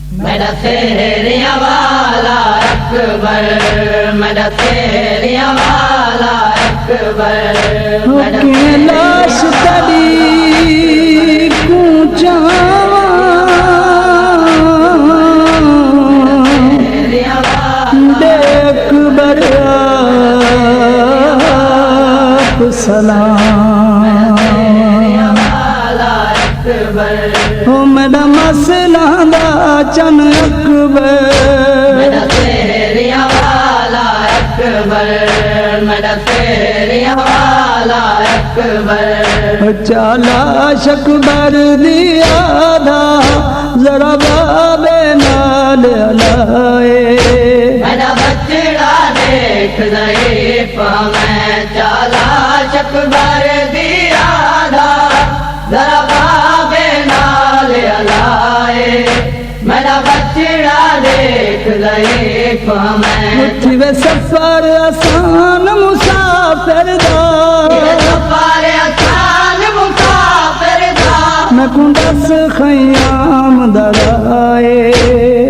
मेरा तेरिया वाला अकबर, मेरा तेरिया वाला अकबर, लाश तड़ी कूचावा देख बरात सलाम हो मेरा मसला दा चन अकबर, मेरा तेरिया वाला अकबर, मेरा तेरिया वाला अकबर, चाला शकबर दिया था जरा बाबे नाल लाए, मेरा बचड़ा देख ज़ईफ़ मैं चाला शकबर दिया था जरा बाबे नाल लाए, मेरा बचड़ा देख ज़ईफ़ मैं वे सफर आसान मुसाफिर दा, सफर आसान मुसाफिर दा, मैं कुंडस खयाम दराए,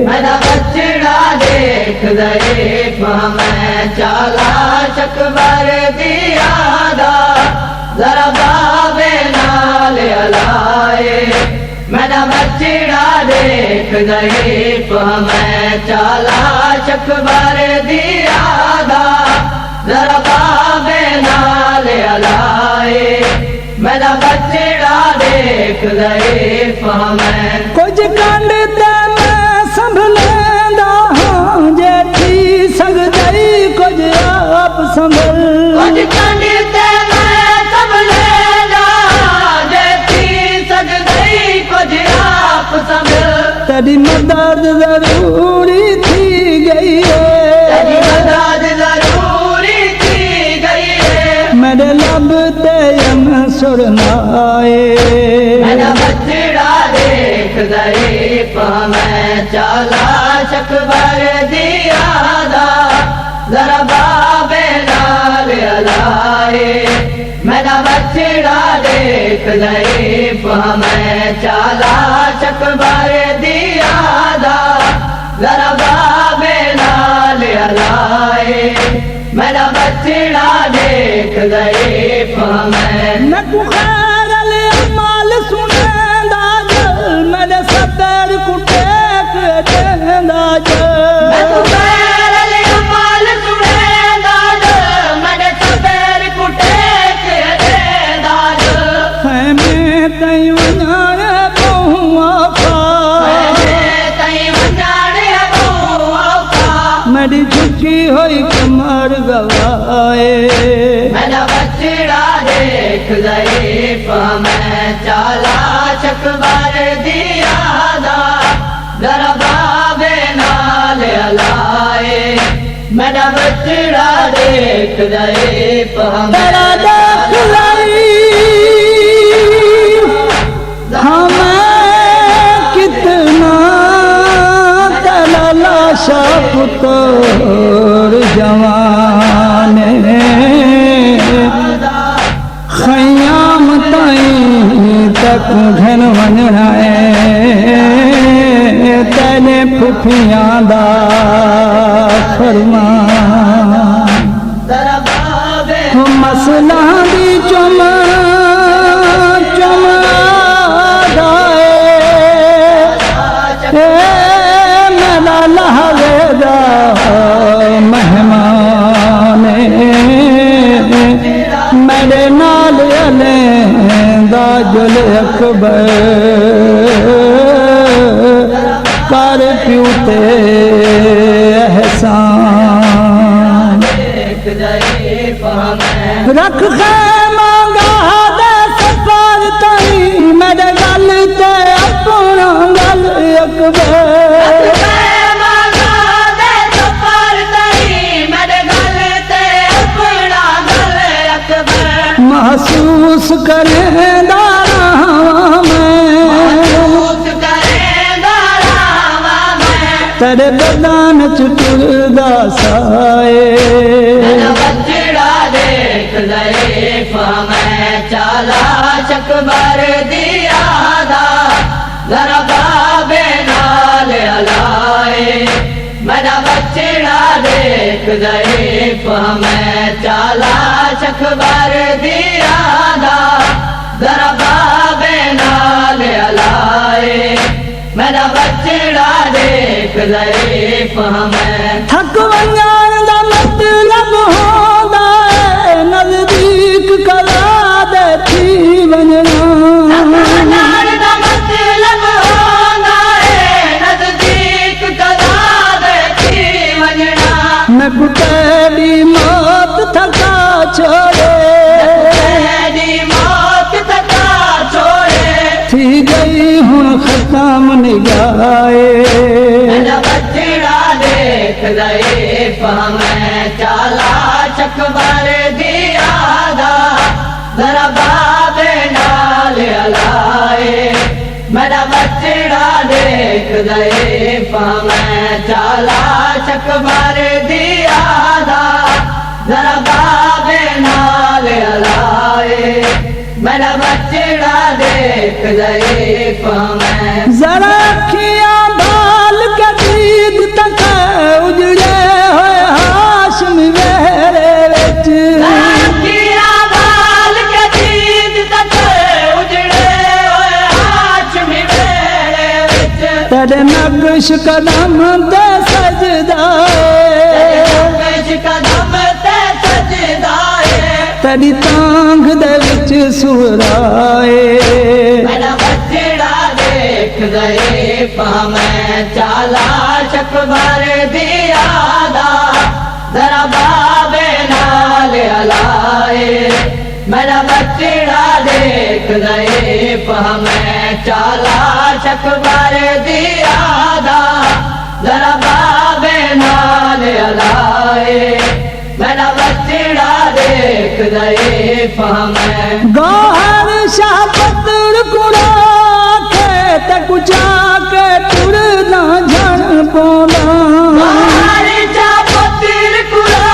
मेरा बचड़ा देख ज़ईफ़ मैं चाला शकबर दिया दा जरा बाबे नाल लाए, मेरा बचड़ा देख ज़ईफ़ मैं चाला शकबर दिया दा जरा बाबे नाल लाए, मेरा बचड़ा देख ज़ईफ़ मैं कुछ कंड ते मैं संभलेंदा हां जे थी सकदई कुछ आप संभल, कुछ कंड ते मैं संभलेंदा जे थी सकदई कुछ आप संभल, तेरी मदद जरूरी थी गई तेरी है, मदद ज़रूरी थी गई है, मेरे लब ते सुरनाए, मेरा बचड़ा देख ज़ईफ़ मैं चाला शकबर दिया दा जरा बाबे नाल लाए, मेरा बचड़ा देख ज़ईफ़ मैं चाला शकबर दिया दा जरा बाबे नाल लाए, मेरा बचड़ा देख ज़ईफ़ मैं मैं खैर अले अमाल सुनेंदा जल मेरे सदर कुटेक देंदा मैं जल, तो पैर ले अमाल सुनेंदा जल, मेरे सदर कुटेक देंदा जल, मैं तई वञाणे बहुआ खा, तई वञाणे बहुआ खा, मेरी झुकी हुई कमर गवाए, मेरा बचड़ा देख ज़ईफ़ मैं चाला शकबर दिया दा जरा बाबे नाल लाए, मेरा बचड़ा देख ज़ईफ़ तेरा देख लाई हमें कितना तेरा लाशा पुत्र जवाने खयाम ताई तक घन वञणा तेने फुफियां दा फरमान, जरा बाबे मसला दी चुम चुम मेरा लहवेदा मेहमान मेरे नाल अलेंदा जुल अकबर कर प्यूते एहसान, देख ज़ईफ़ मैं रख खैमा गादे सफर तई मेरे गल ते अपना गल अकबर, महसूस करेंदा मैं तेरे बदान चुटुरदा साए, बचड़ा देख ज़ईफ़ मैं चाला शकबर दिया दा जरा बाबे नाल देख ज़ईफ़ हमें चाला अखबार दिया दा जरा बाबे नाल हलाए मेरा बचड़ा देख ज़ईफ़ हमें थक वञण दा मतलब होंदा है नज़दीक करा दे थी वञणा नाल दा मतलब होंदा है नज़दीक करा दे थी वञणा मैं तेरी मौत थका छोड़े तेरी मौत थका छोड़े थी गई हुण खत्म निगाहे मेरा बचड़ा देख ज़ईफ़ हमें चाला अखबार दिया दा जरा बाबे नाल हलाए मेरा बचड़ा देख ज़ईफ़ हमें चाला अखबार दिया दा जरा बाबे नाल हलाए मेरा बचड़ा देख ज़ईफ़ हमें जरा अखियां बाल के दीद तक उजड़े होए हाशम मेरे विच किया बाल के दीद तक उजड़े होए हाशमी मेरे विच तेरे नक्श कदम ते सजदा नक्श कदम ते सजदा है तेरी तांग दे विच सुराए मेरा बचड़ा देख ज़ईफ़ हमें चाला अखबार दिया दा जरा बाबे नाल हलाए मेरा बचड़ा देख ज़ईफ़ हमें चाला अखबार दिया दा जरा बाबे नाल हलाए मेरा बचड़ा देख ज़ईफ़ हमें गौहर शाह पत्र कुड़ा के ते कुचा के टुर ना झण पौना हमारी चापतिर कुड़ा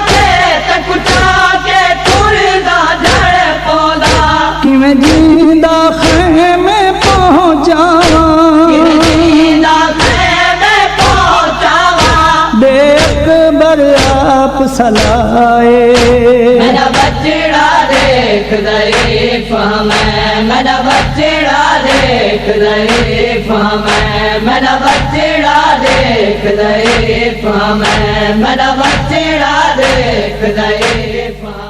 के तकुचा के टुरदा झड़ पौधा किवें जींदा खेमे पहुंचावा जिंदा में पहुंचावा दे अकबर आप सलाए मेरा बचड़ा देख ज़ईफ़ हमें मेरा बचड़ा देख ज़ईफ़ हमें मेरा बचड़ा देख ज़ईफ़ हमें मेरा बचड़ा देख ज़ईफ़